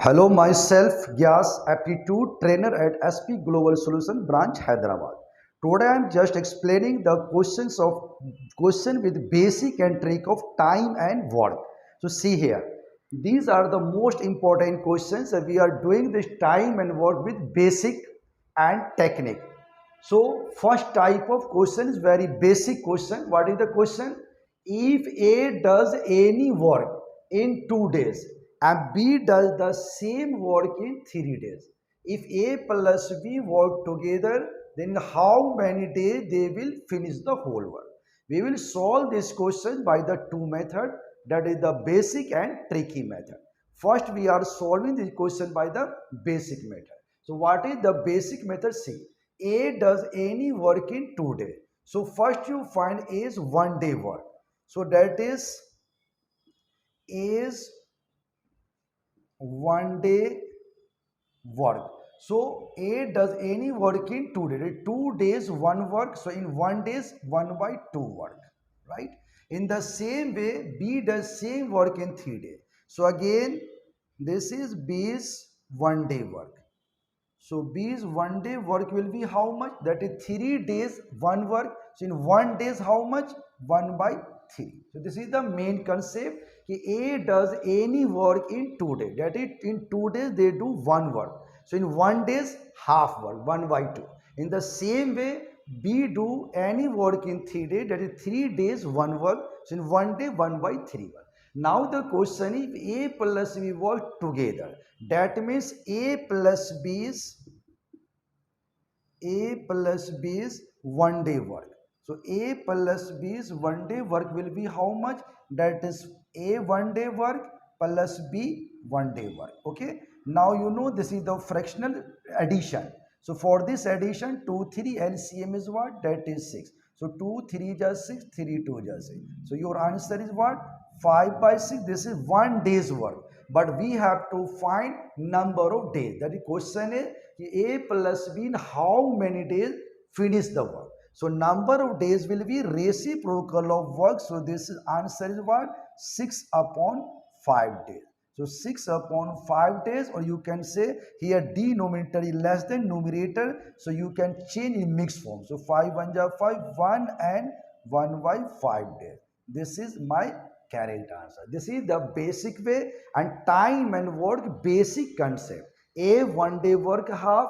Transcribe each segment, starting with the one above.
Hello, myself Gyas, aptitude trainer at SP Global Solution Branch, Hyderabad. Today I am just explaining the question with basic and trick of time and work. So see here, these are the most important questions that we are doing this time and work with basic and technique. So first type of question is very basic question. What is the question? If A does any work in 2 days and B does the same work in 3 days, if A plus B work together, then how many days they will finish the whole work? We will solve this question by the two method, that is the basic and tricky method. First we are solving this question by the basic method. So what is the basic method? See, A does any work in 2 days. So first you find A is 1 day work. So that is 1 day work. So A does any work in 2 days. 2 days one work. So in 1 days 1/2 work, right? In the same way B does same work in 3 days. So again this is B's 1 day work. So B's 1 day work will be how much? That is 3 days one work. So in 1 days how much? 1/3. So this is the main concept. A does any work in 2 days. That is in 2 days they do one work. So in 1 days half work, 1/2. In the same way B do any work in 3 days. That is 3 days one work. So in 1 day 1/3 work. Now the question is A plus B work together. That means A plus B is 1 day work. So A plus B's 1 day work will be how much? That is A 1 day work plus B 1 day work. Okay. Now you know this is the fractional addition. So for this addition 2 3 LCM is what? That is 6. So 2 3 just 6, 3 2 just 6. So your answer is what? 5/6. This is 1 day's work. But we have to find number of days. That the question is A plus B in how many days finish the work. So number of days will be reciprocal of work. So this answer is what? 6/5 days. So 6/5 days, or you can say here denominator is less than numerator. So you can change in mixed form. So 5 1 ja 5, 1 and 1/5 days. This is my correct answer. This is the basic way, and time and work basic concept. A 1 day work half,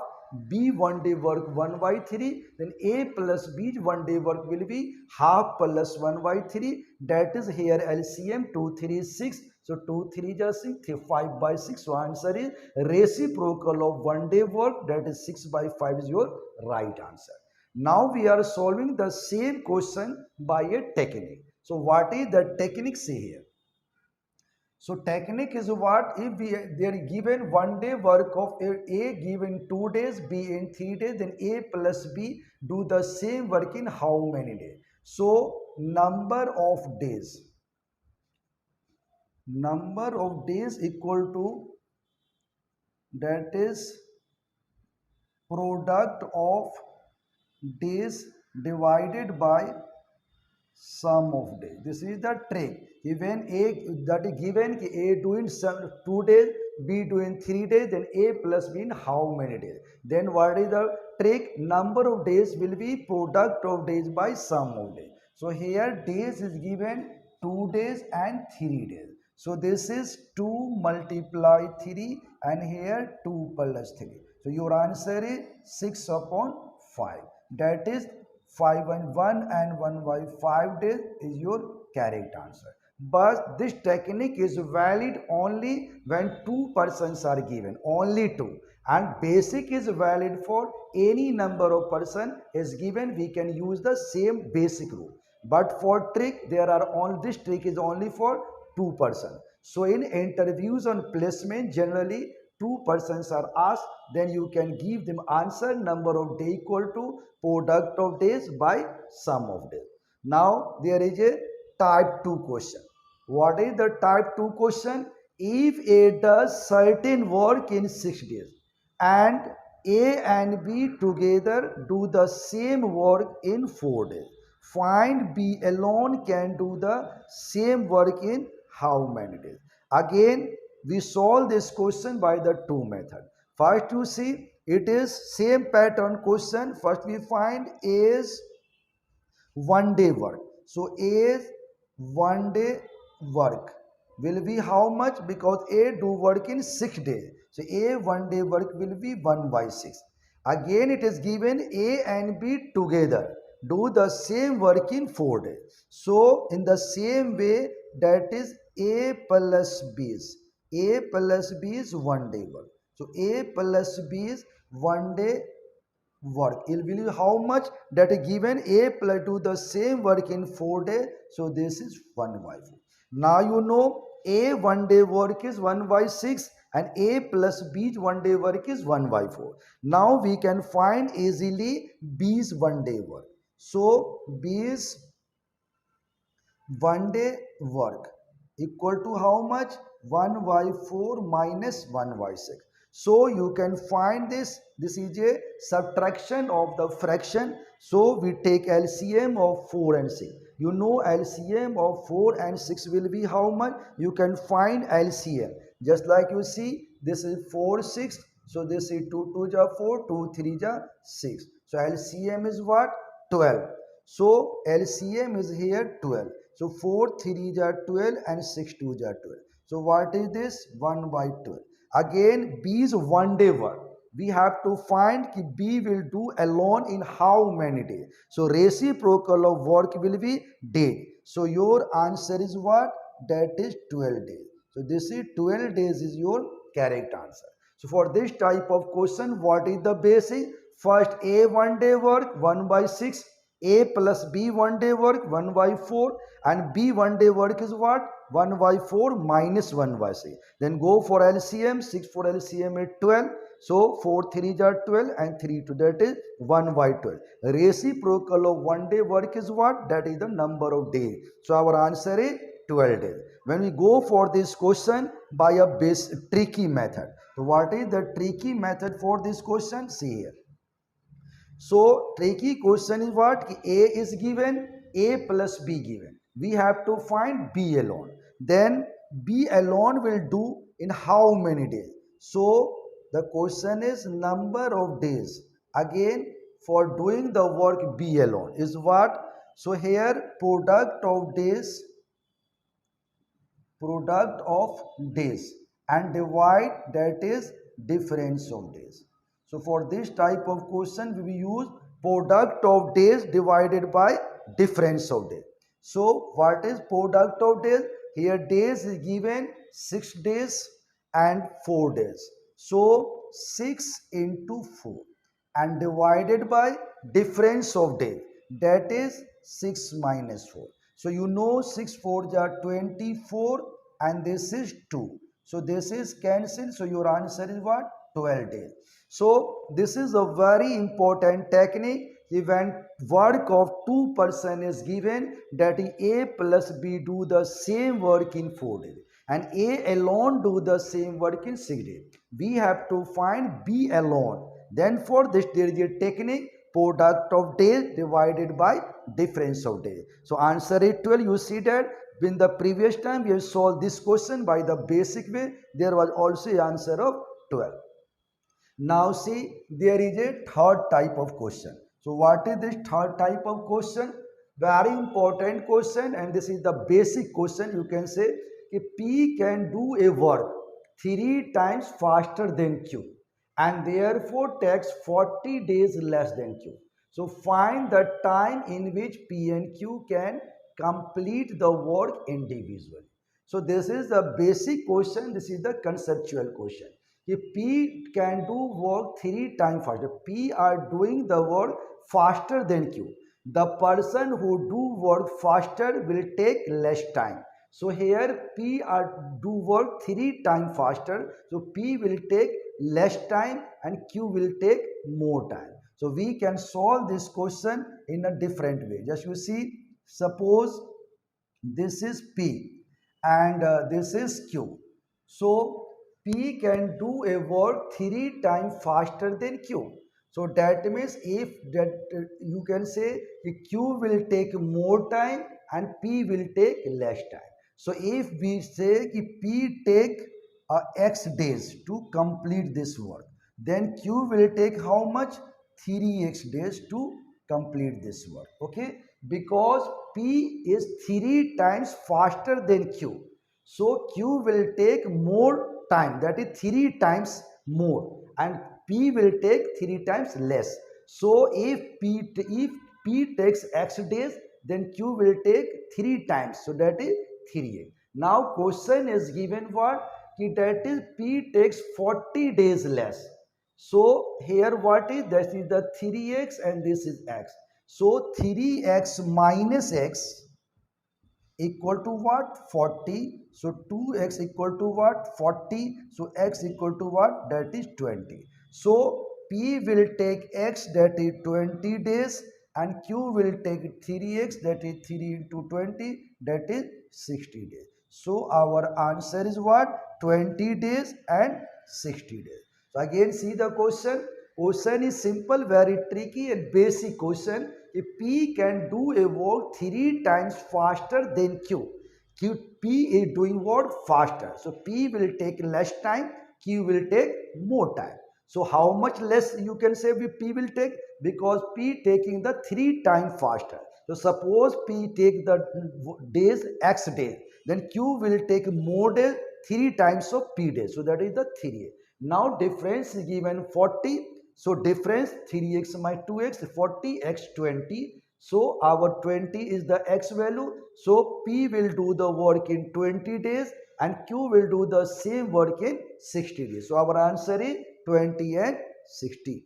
B 1 day work 1/3, then A plus B 1 day work will be half plus 1/3. That is here LCM 2 3 6. So 2 3 just 6, 5/6. So answer is reciprocal of 1 day work, that is 6/5 is your right answer. Now we are solving the same question by a technique. So what is the technique? See here. So technique is what? If they are given 1 day work of A given 2 days, B in 3 days, then A plus B do the same work in how many days? So number of days equal to, that is product of days divided by sum of days. This is the trick. Even A, that is given A doing 2 days, B doing 3 days, then A plus B in how many days? Then what is the trick? Number of days will be product of days by sum of days. So here days is given 2 days and 3 days. So this is 2 multiply 3 and here 2 plus 3. So your answer is 6/5. That is 5 and 1 and 1/5 days is your correct answer. But this technique is valid only when two persons are given, only two. And basic is valid for any number of person is given, we can use the same basic rule. But for trick, there are only, this trick is only for two person. So in interviews on placement, generally two persons are asked, then you can give them answer number of day equal to product of days by sum of days. Now there is a type 2 question. What is the type 2 question? If A does certain work in 6 days and A and B together do the same work in 4 days, find B alone can do the same work in how many days? Again we solve this question by the two method. First you see, it is same pattern question. First we find A is 1 day work. So A is 1 day work will be how much? Because A do work in 6 days. So A 1 day work will be 1 by 6. Again it is given A and B together do the same work in 4 days. So in the same way, that is A plus B is A plus B is 1 day work. So A plus B is 1 day work. It will be how much? That is given A plus do the same work in 4 days. So this is 1 by 4. Now you know A 1 day work is 1 by 6 and A plus B's 1 day work is 1 by 4. Now we can find easily B's 1 day work. So B's 1 day work equal to how much? 1 by 4 minus 1 by 6. So you can find this. This is a subtraction of the fraction. So we take LCM of 4 and 6. You know LCM of 4 and 6 will be how much? You can find LCM. Just like you see, this is 4 6. So this is 2 2 ja 4, 2 3 ja 6. So LCM is what? 12. So LCM is here 12. So 4 3 are 12 and 6 2 are 12. So what is this? 1 by 12. Again B is 1 day work. We have to find कि B will do alone in how many days. So reciprocal of work will be day. So your answer is what? That is 12 days. So this is 12 days is your correct answer. So for this type of question, what is the basic? First A 1 day work 1 by 6. A plus B 1 day work 1 by 4 and B 1 day work is what? 1 by 4 minus 1 by 6. Then go for LCM, 6 for LCM is 12. So 4 3 are 12 and 3 2 that is 1 by 12. Reciprocal of 1 day work is what? That is the number of days. So our answer is 12 days. When we go for this question by a tricky method. So what is the tricky method for this question? See here. So tricky question is what? A is given, A plus B given. We have to find B alone. Then B alone will do in how many days? So the question is number of days. Again, for doing the work B alone is what? So here product of days and divide, that is difference of days. So for this type of question we will use product of days divided by difference of days. So what is product of days? Here days is given 6 days and 4 days. So 6 into 4 and divided by difference of day, that is 6 minus 4. So you know 6 4 are 24 and this is 2. So this is cancelled. So your answer is what? 12 days. So this is a very important technique. When work of two person is given, that is A plus B do the same work in 4 days and A alone do the same work in 6 days. We have to find B alone. Then for this there is a technique, product of days divided by difference of days. So answer is 12. You see that in the previous time we have solved this question by the basic way. There was also an answer of 12. Now see, there is a third type of question. So what is this third type of question? Very important question, and this is the basic question. You can say if P can do a work 3 times faster than Q and therefore takes 40 days less than Q. So find the time in which P and Q can complete the work individually. So this is the basic question. This is the conceptual question. If P can do work 3 times faster, P are doing the work faster than Q. The person who do work faster will take less time. So here P are do work 3 times faster. So P will take less time and Q will take more time. So we can solve this question in a different way. Just you see, suppose this is P and this is Q. So P can do a work 3 times faster than Q. So that means if that you can say Q will take more time and P will take less time. So if we say P take x days to complete this work. Then q will take how much? 3x days to complete this work. Okay, because p is 3 times faster than q, so q will take more time, that is 3 times more, and p will take 3 times less. So if p takes x days, then q will take 3 times, so that is 3x. Now question is given what? That is p takes 40 days less. So here what is? That is the 3x and this is x. So 3x minus x equal to what? 40. So 2x equal to what? 40. So x equal to what? That is 20. So p will take x, that is 20 days, and q will take 3x, that is 3 into 20, that is 60 days. So our answer is what? 20 days and 60 days. So again see the question. Question is simple, very tricky and basic question. If P can do a work 3 times faster than Q, P is doing work faster. So P will take less time, Q will take more time. So how much less you can say P will take? Because P taking the 3 times faster. So suppose P take the days x days, then Q will take more days, 3 times of P days. So that is the 3. Now difference is given 40. So difference 3x minus 2x, 40x 20. So our 20 is the x value. So P will do the work in 20 days and Q will do the same work in 60 days. So our answer is 20 and 60.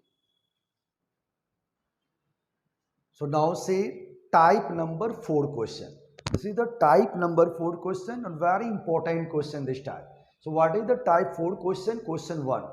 So now say type number 4 question. This is the type number 4 question, and very important question this time. So what is the type 4 question? Question 1.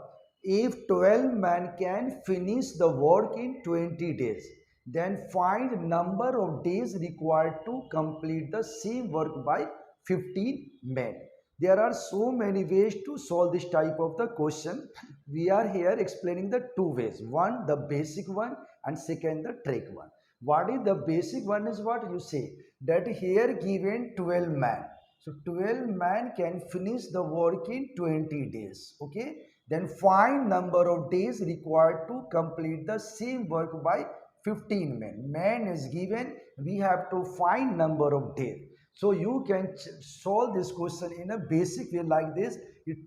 If 12 men can finish the work in 20 days, then find number of days required to complete the same work by 15 men. There are so many ways to solve this type of the question. We are here explaining the two ways. One, the basic one, and second, the trick one. What is the basic one is what you say that here given 12 man. So 12 man can finish the work in 20 days. Okay. Then find number of days required to complete the same work by 15 men. Man is given. We have to find number of days. So you can solve this question in a basic way like this.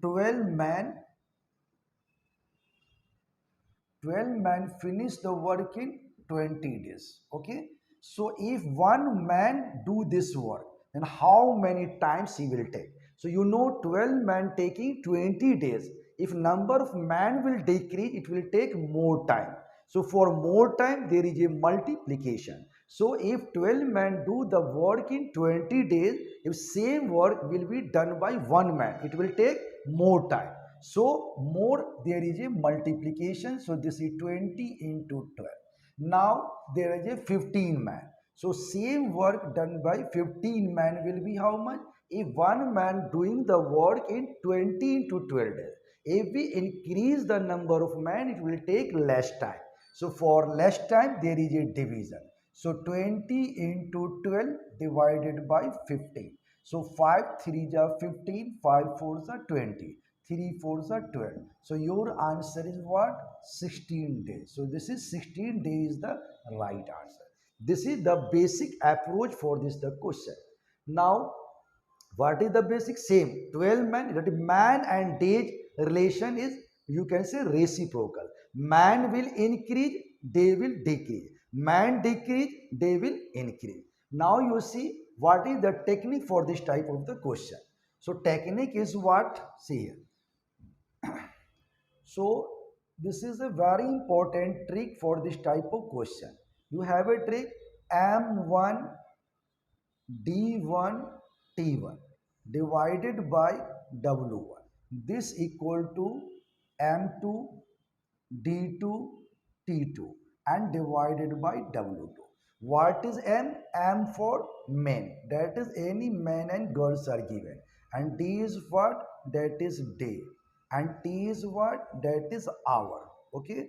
12 man 12 man finish the work in 20 days. Okay, so if one man do this work, then how many times he will take? So you know 12 man taking 20 days. If number of man will decrease, it will take more time. So for more time there is a multiplication. So if 12 men do the work in 20 days, if same work will be done by one man, it will take more time. So more, there is a multiplication. So this is 20 into 12. Now there is a 15 man. So same work done by 15 man will be how much? If one man doing the work in 20 into 12 days, if we increase the number of man, it will take less time. So for less time there is a division. So 20 into 12 divided by 15. So 5 3 are 15, 5 4 are 20. 3 4s are 12. So your answer is what? 16 days. So this is 16 days the right answer. This is the basic approach for this the question. Now what is the basic? Same 12 man, that is man and days relation is, you can say, reciprocal. Man will increase, they will decrease. Man decrease, they will increase. Now you see what is the technique for this type of the question. So technique is what? See here. So this is a very important trick for this type of question. You have a trick M1 D1 T1 divided by W1. This equal to M2 D2 T2 and divided by W2. What is M? M for men. That is any men and girls are given. And D is what? That is day. And T is what? That is hour. Okay.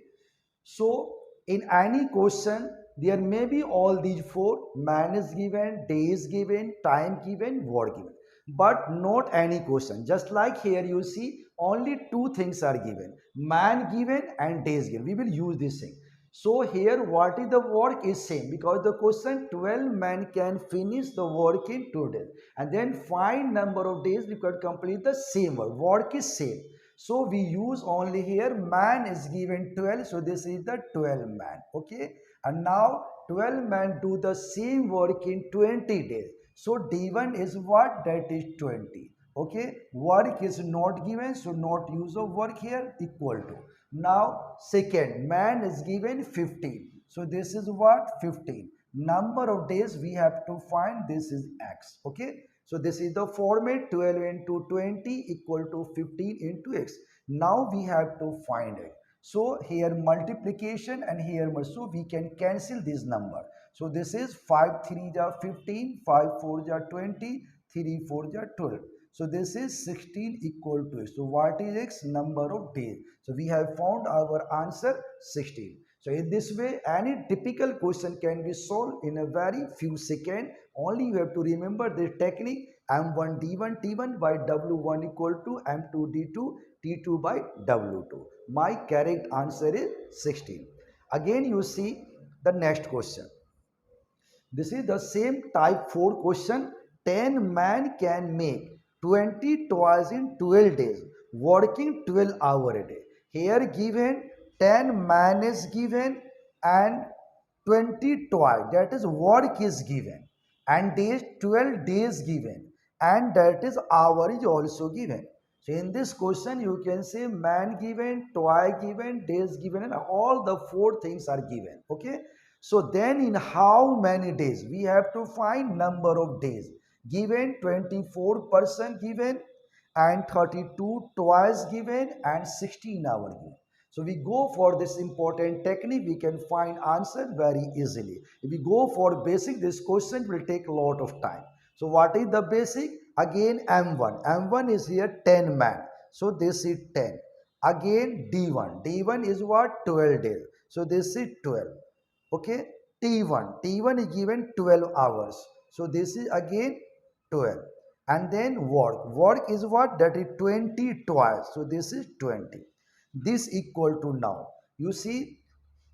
So in any question, there may be all these four. Man is given, day is given, time given, word given. but not any question. Just like here you see only two things are given, man given and days given. We will use this thing. So here what is the work is same, because the question 12 man can finish the work in 2 days, and then find number of days we could complete the same work is same. So we use only here man is given 12, so this is the 12 man. Okay, and now 12 men do the same work in 20 days. So D1 is what? That is 20. Okay, work is not given, so not use of work here, equal to. Now second, man is given 15. So this is what? 15. Number of days we have to find, this is x. Okay, so this is the format, 12 into 20 equal to 15 into x. Now we have to find it. So here multiplication and here so we can cancel this number. So this is 5 3 ja 15, 5 4 ja 20, 3 4 ja 12. So this is 16 equal to x. So what is x? Number of days. So we have found our answer 16. So in this way, any typical question can be solved in a very few seconds. Only you have to remember the technique, M1 D1 T1 by W1 equal to M2 D2 T2 by W2. My correct answer is 16. Again you see the next question. This is the same type 4 question. 10 man can make 20 toys in 12 days, working 12 hours a day. Here given 10 man is given and 20 toys, that is work is given, and days 12 days given, and that is hour is also given. So in this question you can say man given, toy given, days given, and all the four things are given. Okay, so then in how many days? We have to find number of days. Given 24% given and 32 twice given and 16 hours given. So we go for this important technique, we can find answer very easily. If we go for basic, this question will take a lot of time. So what is the basic? Again M1. M1 is here 10 man. So this is 10. Again D1. D1 is what? 12 days. So this is 12. Okay, T1 is given 12 hours, so this is again 12, and then work is what? That is 20 twice, so this is 20. This equal to, now you see,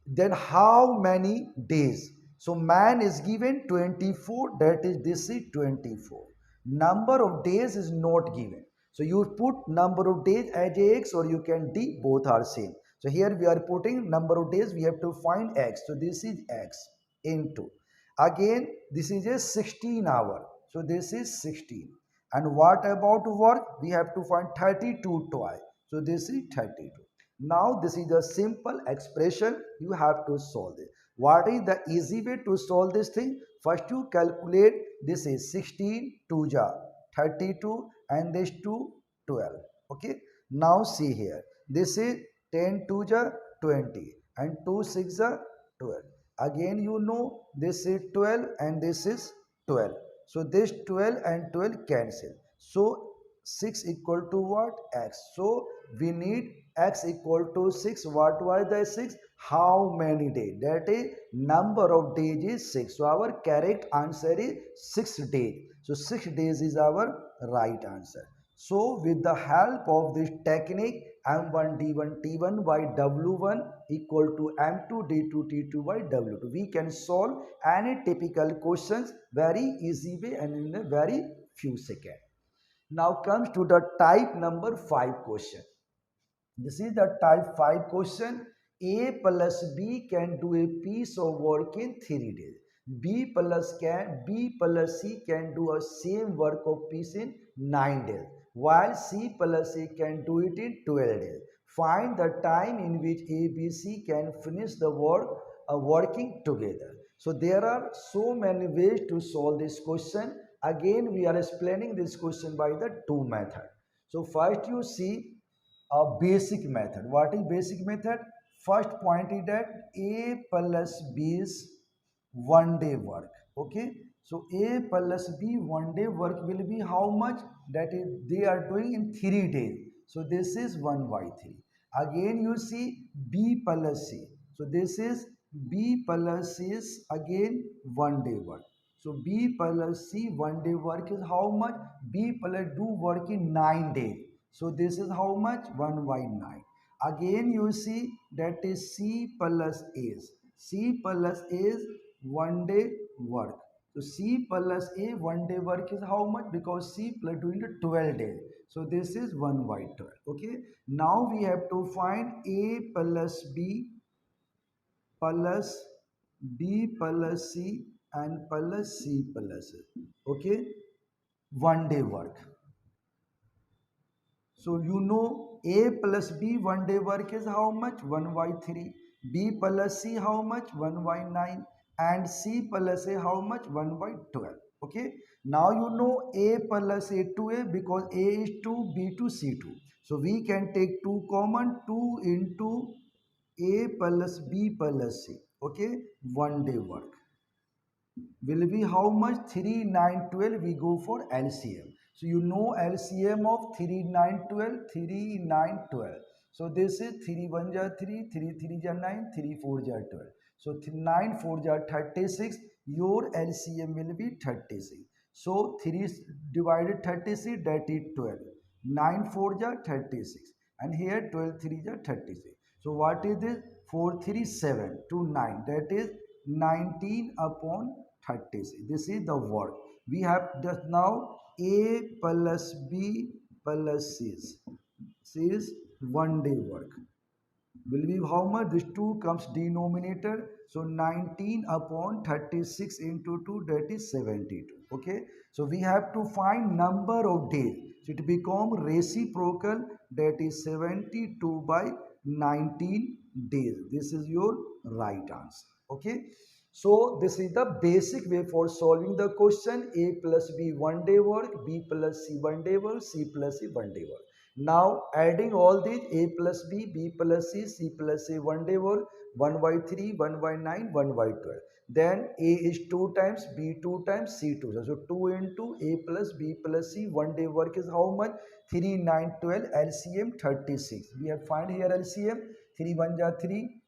then how many days? So man is given 24, that is this is 24. Number of days is not given, so you put number of days as x, or you can d, both are same. So here we are putting number of days, we have to find x, so this is x into, again this is a 16 hour, so this is 16. And what about work? We have to find 32 twice, so this is 32. Now this is a simple expression, you have to solve it. What is the easy way to solve this thing? First you calculate, this is 16 2 ja 32 and this 2 12. Okay, now see here, this is 10 2 ja 20 and 2 6 ja 12. Again you know this is 12 and this is 12. So this 12 and 12 cancel. So 6 equal to what? X. So we need x equal to 6. What was the 6? How many days? That is number of days is 6. So our correct answer is 6 days. So 6 days is our right answer. So with the help of this technique, M1 D1 T1 by W1 equal to M2 D2 T2 by W2, we can solve any typical questions very easy way and in a very few seconds. Now comes to the type number 5 question. This is the type 5 question. A plus B can do a piece of work in 3 days. B plus C can do a same work of piece in 9 days, while C plus A can do it in 12 days. Find the time in which A, B, C can finish the work working together. So there are so many ways to solve this question. Again, we are explaining this question by the two method. So first you see a basic method. What is basic method? First point is that A plus B is 1 day work. Okay. So A plus B 1 day work will be how much? That is they are doing in 3 days. So this is 1 by 3. Again you see B plus C. So this is B plus C is again 1 day work. So B plus C 1 day work is how much? B plus do work in 9 days. So this is how much? 1 by 9. Again you see that is C plus A. C plus A is 1 day work. So C plus A 1 day work is how much? Because C plus doing the 12 days. So this is 1 by 12. Okay. Now we have to find A plus B plus B plus C and plus C plus A. Okay. 1 day work. So you know A plus B 1 day work is how much? 1 by 3. B plus C how much? 1 by 9. And C plus A how much? 1 by 12. Okay. Now you know A plus A to A because A is 2, B to C2. So we can take 2 common, 2 into A plus B plus C. Okay. 1 day work will be how much? 3, 9, 12. We go for LCM. So you know LCM of 3, 9, 12, 3, 9, 12. So this is 3 1 ja 3, 3 3 ja 9, 3 4 ja 12. So 9 4 ja 36. Your LCM will be 36. So 3 divided 36, that is 12. 9 4 ja 36. And here 12 3 ja 36. So what is this? 4 3 7 to 9. That is 19 upon 36. This is the work. We have just now A plus B plus C is 1 day work. Will be how much? This 2 comes denominator. So 19 upon 36 into 2, that is 72. Okay. So we have to find number of days. So it become reciprocal, that is 72 by 19 days. This is your right answer. Okay. So this is the basic way for solving the question. A plus B 1 day work, B plus C 1 day work, C plus C 1 day work. Now adding all these A plus B, B plus C, C plus A 1 day work, 1 by 3, 1 by 9, 1 by 12. Then A is 2 times, B 2 times, C 2. So 2 into A plus B plus C 1 day work is how much? 3, 9, 12, LCM 36. We have find here LCM. 3 1 ja 3,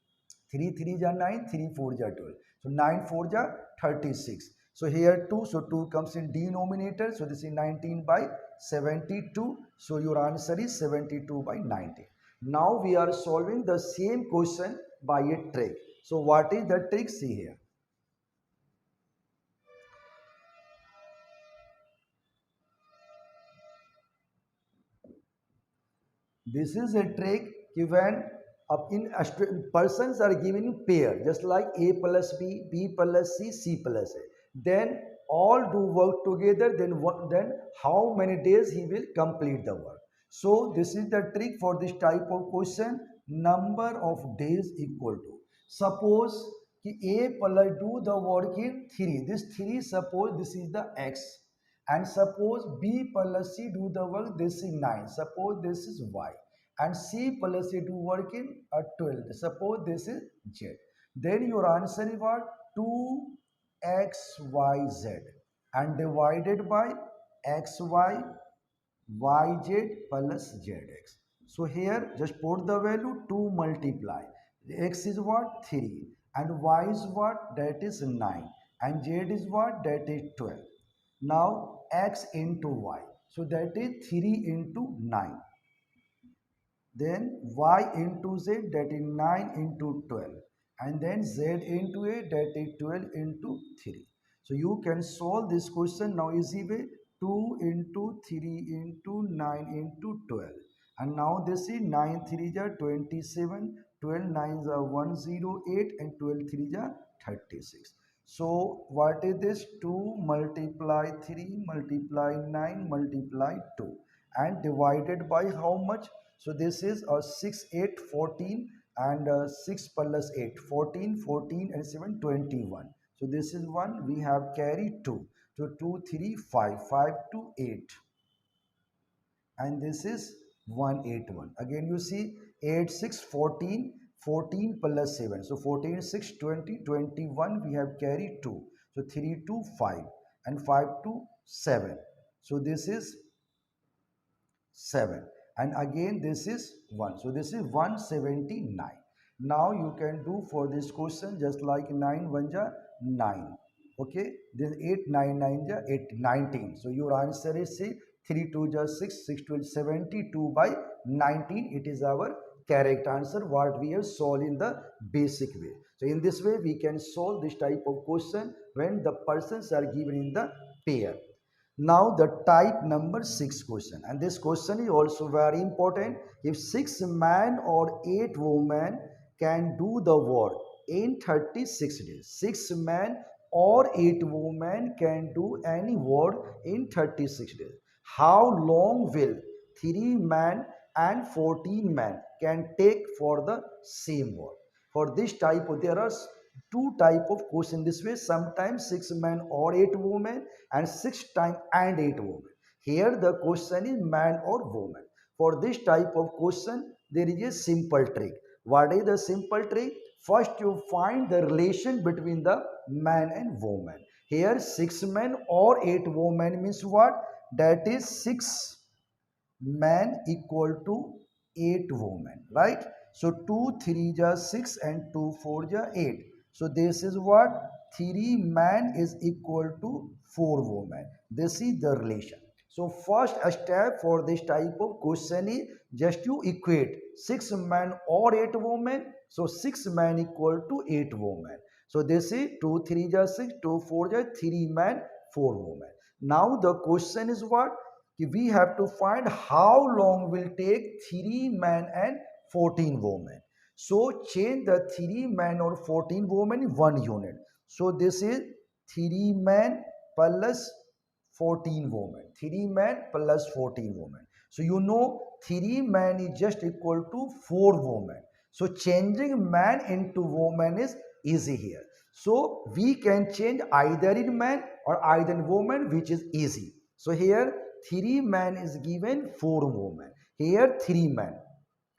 3 3 ja 9, 3 4 ja 12. So 9 4 ja 36. So here 2, so 2 comes in denominator. So this is 19 by 72. So your answer is 72 by 90. Now we are solving the same question by a trick. So what is the trick? See here. This is a trick when persons are given in pair, just like A plus B, B plus C, C plus A. Then all do work together. Then how many days he will complete the work? So this is the trick for this type of question. Number of days equal to. Suppose कि A plus do the work in 3. This 3, suppose this is the X. And suppose B plus C do the work, this is 9. Suppose this is Y. And C plus C do work in 12. Suppose this is Z. Then your answer is what? 2XYZ. And divided by XY, YZ plus ZX. So here just put the value 2 multiply. X is what? 3. And Y is what? That is 9. And Z is what? That is 12. Now X into Y. So that is 3 into 9. Then Y into Z, that is 9 into 12. And then Z into A, that is 12 into 3. So you can solve this question now easy way. 2 into 3 into 9 into 12. And now this is 9 3 are 27, 12 9 are 108, and 12 3 are 36. So what is this? 2 multiply 3 multiply 9 multiply 2 and divided by how much? So this is 6 8 14 and 6 plus 8 14 14 and 7 21. So this is 1, we have carried 2. So 2 3 5 5 to 8, and this is 181. Again you see 8 6 14, 14 plus 7. So 14 6 20 21, we have carried 2. So 3 to 5 and 5 to 7. So this is 7, and again this is 1. So this is 179. Now you can do for this question just like 9 1 ja 9. Okay, then 8 9 9 ja 8 19. So your answer is C. 3 2 ja 6, 6 12 72 by 19. It is our correct answer what we have solved in the basic way. So in this way we can solve this type of question when the persons are given in the pair. Now the type number 6 question, and this question is also very important. If 6 men or 8 women can do the work in 36 days, 6 men or 8 women can do any work in 36 days. How long will 3 men and 14 men can take for the same work? For this type of, there are two type of question this way. Sometimes 6 men or 8 women, and 6 time and 8 women. Here the question is man or woman. For this type of question there is a simple trick. What is the simple trick? First you find the relation between the man and woman. Here 6 men or 8 women means what? That is 6 man equal to 8 women, right? So 2 3 ja 6 and 2 4 ja 8. So this is what? 3 man is equal to 4 women. This is the relation. So first step for this type of question is just you equate 6 man or 8 women. So 6 man equal to 8 women. So this is 2 3 ja 6, 2 4 ja 3 man, 4 women. Now the question is what? We have to find how long will take 3 men and 14 women. So change the 3 men or 14 women in 1 unit. So this is 3 men plus 14 women. 3 men plus 14 women. So you know 3 men is just equal to 4 women. So changing man into woman is easy here. So we can change either in man or either in woman, which is easy. So here 3 men is given 4 women. Here 3 men.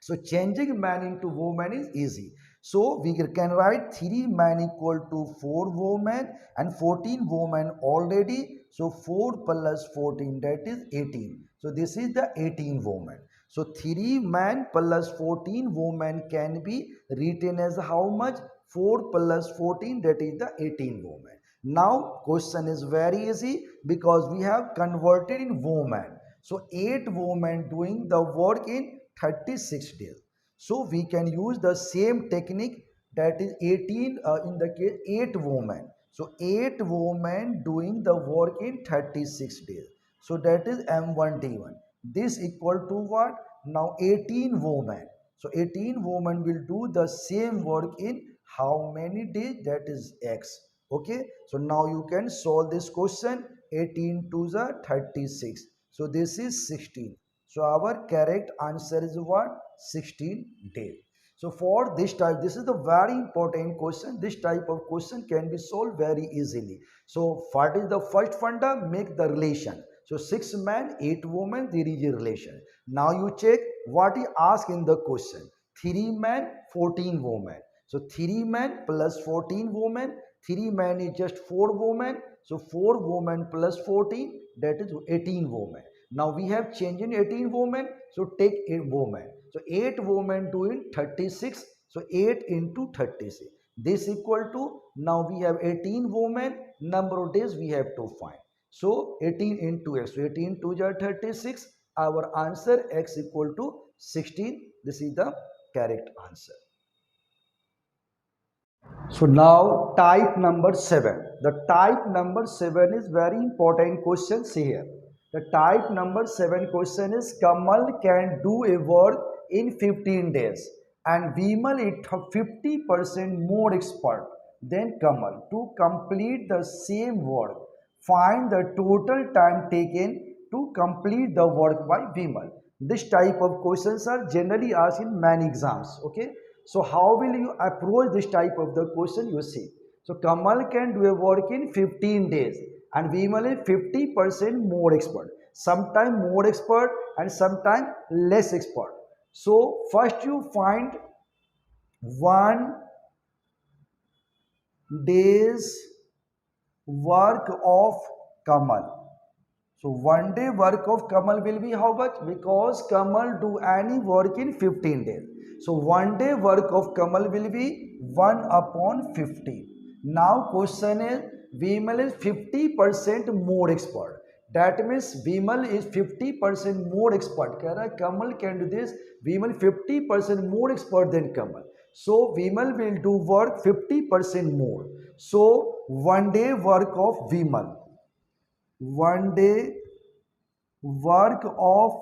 So changing man into woman is easy. So we can write 3 men equal to 4 women and 14 women already. So 4 plus 14, that is 18. So this is the 18 women. So 3 men plus 14 women can be written as how much? 4 plus 14, that is the 18 women. Now question is very easy because we have converted in woman. So 8 women doing the work in 36 days. So we can use the same technique, that is 18 in the case 8 women. So 8 women doing the work in 36 days. So that is M1D1. This equal to what? Now 18 women. So 18 women will do the same work in how many days? That is X. Okay. So now you can solve this question. 18 to the 36. So this is 16. So our correct answer is what? 16 days. So for this type, this is the very important question. This type of question can be solved very easily. So what is the first funda? Make the relation. So 6 men, 8 women, there is a relation. Now you check what he asked in the question. 3 men, 14 women. So 3 men plus 14 women. 3 men is just 4 women. So 4 women plus 14, that is 18 women. Now we have changed in 18 women. So take 8 women. So 8 women doing 36. So 8 into 36. This equal to, now we have 18 women. Number of days we have to find. So 18 into x. So 18 to 36. Our answer x equal to 16. This is the correct answer. So now type number 7. The type number 7 is very important question. See here. The type number 7 question is Kamal can do a work in 15 days and Vimal is 50% more expert than Kamal. To complete the same work, find the total time taken to complete the work by Vimal. This type of questions are generally asked in many exams. Okay. So how will you approach this type of the question? You see. So Kamal can do a work in 15 days and Vimal is 50% more expert. Sometime more expert and sometime less expert. So first you find 1 day's work of Kamal. So 1 day work of Kamal will be how much? Because Kamal do any work in 15 days. So 1 day work of Kamal will be 1 upon 15. Now question is Vimal is 50% more expert. That means Vimal is 50% more expert. कह रहा है Kamal can do this. Vimal 50% more expert than Kamal. So Vimal will do work 50% more. So one day work of Vimal. One day work of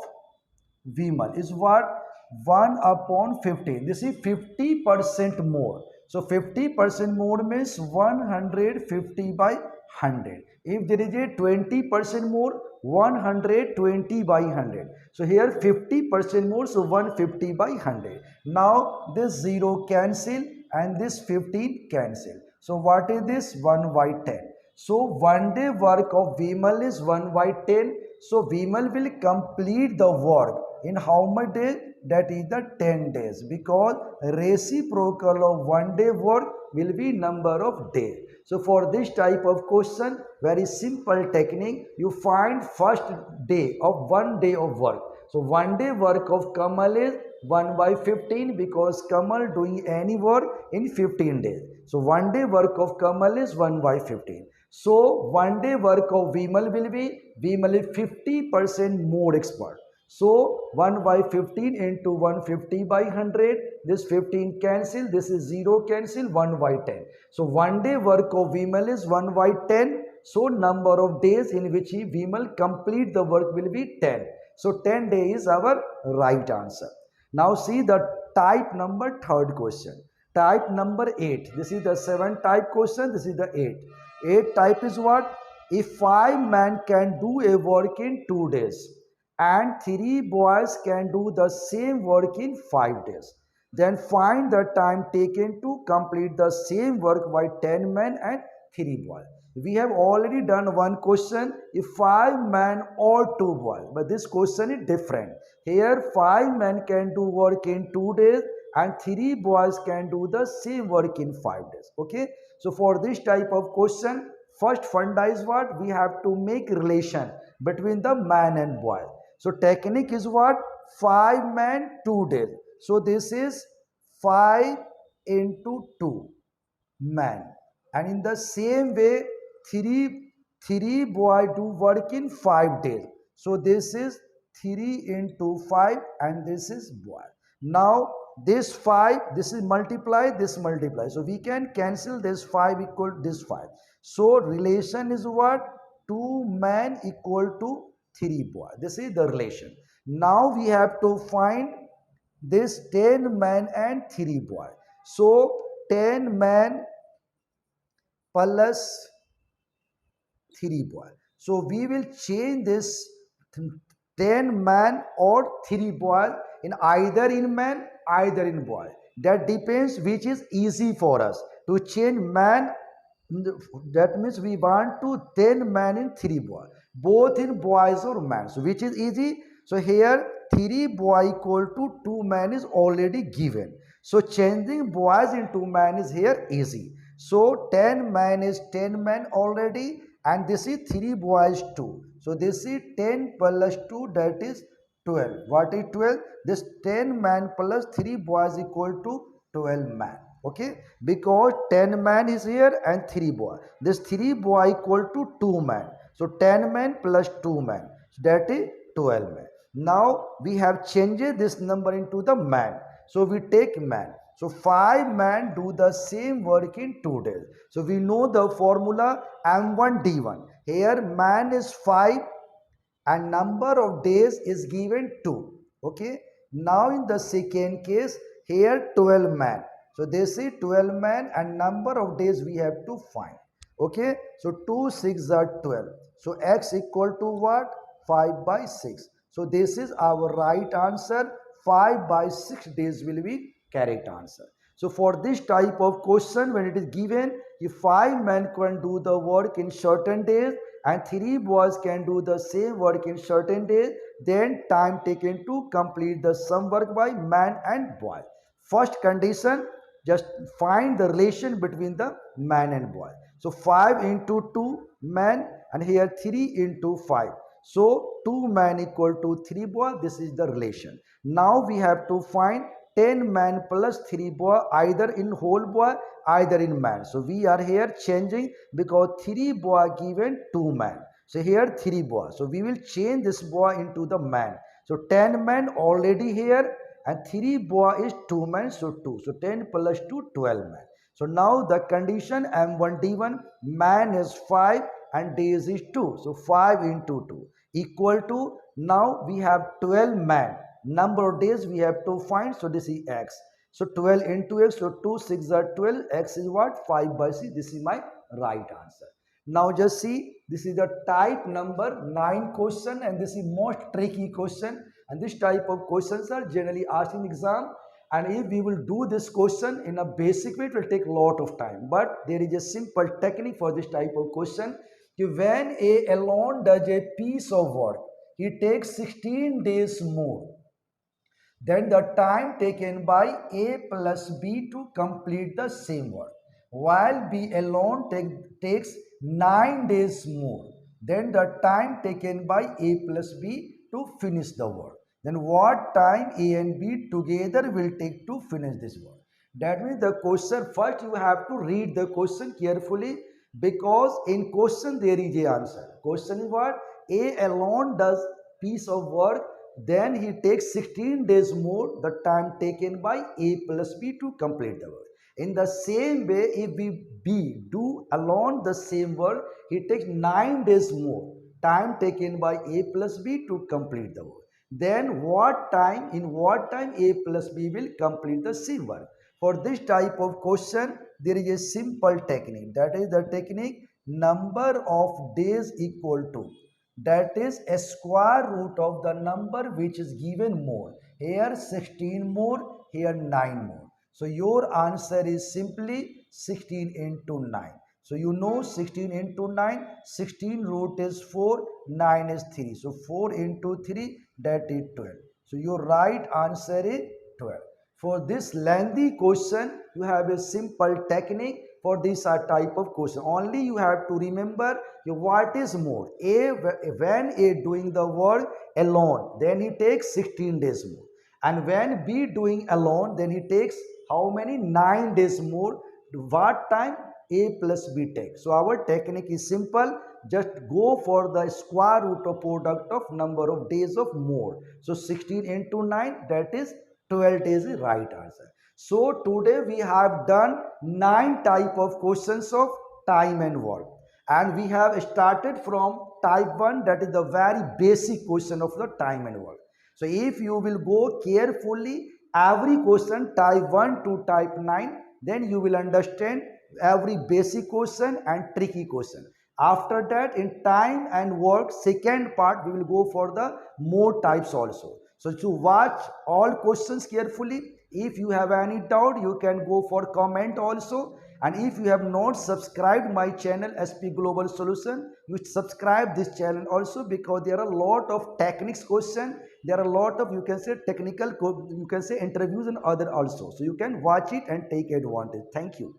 Vimal is what? 1 upon 15. This is 50% more. So 50% more means 150 by 100. If there is a 20% more, 120 by 100. So here 50% more, so 150 by 100. Now this 0 cancel and this 15 cancel. So what is this? 1 by 10. So one day work of Vimal is 1 by 10. So Vimal will complete the work in how much days? That is the 10 days, because reciprocal of one day work will be number of days. So for this type of question, very simple technique, you find first day of one day of work. So one day work of Kamal is 1 by 15, because Kamal doing any work in 15 days. So one day work of Kamal is 1 by 15. So one day work of Vimal will be, Vimal is 50% more expert. So 1 by 15 into 150 by 100, this 15 cancel, this is 0 cancel, 1 by 10. So one day work of Vimal is 1 by 10. So number of days in which Vimal complete the work will be 10. So 10 days is our right answer. Now see the type number third question. Type number 8. This is the 7 type question. This is the 8. 8 type is what? If 5 men can do a work in 2 days and 3 boys can do the same work in 5 days, then find the time taken to complete the same work by 10 men and 3 boys. We have already done one question, if 5 men or 2 boys, but this question is different. Here 5 men can do work in 2 days and 3 boys can do the same work in 5 days. Okay, so for this type of question, first funda is what? We have to make relation between the man and boy. So technique is what? 5 men 2 days. So this is 5 into 2 man, and in the same way 3 boy do work in 5 days. So this is 3 into 5 and this is boy. Now this 5, this is multiply, this multiply, so we can cancel this 5 equal to this 5. So relation is what? 2 men equal to 3 boy. This is the relation. Now we have to find this 10 men and 3 boy. So 10 men plus 3 boy. So we will change this 10 man or 3 boy in either in man, either in boy. That depends which is easy for us to change man. That means we want to 10 man in 3 boy, both in boys or man. So which is easy? So here 3 boy equal to 2 man is already given. So changing boys into man is here easy. So 10 man is 10 man already, and this is 3 boys 2. So this is 10 plus 2, that is 12. What is 12? This 10 man plus 3 boys equal to 12 man. Okay, because 10 man is here and 3 boy. This 3 boy equal to 2 man. So 10 man plus 2 man. So that is 12 man. Now we have changed this number into the man. So we take man. So 5 men do the same work in 2 days. So we know the formula M1D1. Here man is 5 and number of days is given 2. Okay. Now in the second case, here 12 men. So this is 12 men and number of days we have to find. Okay. So 2 6 are 12. So x equal to what? 5 by 6. So this is our right answer. 5 by 6 days will be correct answer. So for this type of question, when it is given, if 5 men can do the work in certain days and 3 boys can do the same work in certain days, then time taken to complete the sum work by man and boy. First condition, just find the relation between the man and boy. So 5 into 2 man, and here 3 into 5. So 2 man equal to 3 boy. This is the relation. Now we have to find 10 man plus 3 boy, either in whole boy, either in man. So we are here changing because 3 boy given 2 man. So here 3 boy. So we will change this boy into the man. So 10 man already here and 3 boy is 2 man. So 2. So 10 plus 2, 12 man. So now the condition M1D1, man is 5 and days is 2. So 5 into 2 equal to, now we have 12 man. Number of days we have to find. So this is x. So 12 into x. So 2 6 are 12. X is what? 5 by c. This is my right answer. Now just see, this is the type number 9 question, and this is most tricky question, and this type of questions are generally asked in exam. And if we will do this question in a basic way, it will take a lot of time, but there is a simple technique for this type of question. When A alone does a piece of work, he takes 16 days more than the time taken by A plus B to complete the same work, while B alone takes 9 days more than the time taken by A plus B to finish the work. Then what time A and B together will take to finish this work? That means the question, first you have to read the question carefully, because in question there is a answer. Question is what? A alone does piece of work, then he takes 16 days more the time taken by A plus B to complete the work. In the same way, if we B do alone the same work, he takes 9 days more time taken by A plus B to complete the work. Then in what time A plus B will complete the same work? For this type of question, there is a simple technique. That is the technique number of days equal to, that is a square root of the number which is given more. Here 16 more, here 9 more. So your answer is simply 16 into 9. So you know 16 into 9, 16 root is 4, 9 is 3. So 4 into 3, that is 12. So your right answer is 12. For this lengthy question, you have a simple technique for this type of question. Only you have to remember what is more. When A doing the work alone, then he takes 16 days more. And when B doing alone, then he takes how many? 9 days more. What time? A plus B takes. So our technique is simple. Just go for the square root of product of number of days of more. So 16 into 9, that is 12 days is right answer. So today we have done 9 type of questions of time and work, and we have started from type 1, that is the very basic question of the time and work. So if you will go carefully every question type 1 to type 9, then you will understand every basic question and tricky question. After that, in time and work second part, we will go for the more types also. So to watch all questions carefully. If you have any doubt, you can go for comment also. And if you have not subscribed my channel SP Global Solution, you subscribe this channel also, because there are a lot of techniques question. There are a lot of, you can say, technical, you can say, interviews and other also. So you can watch it and take advantage. Thank you.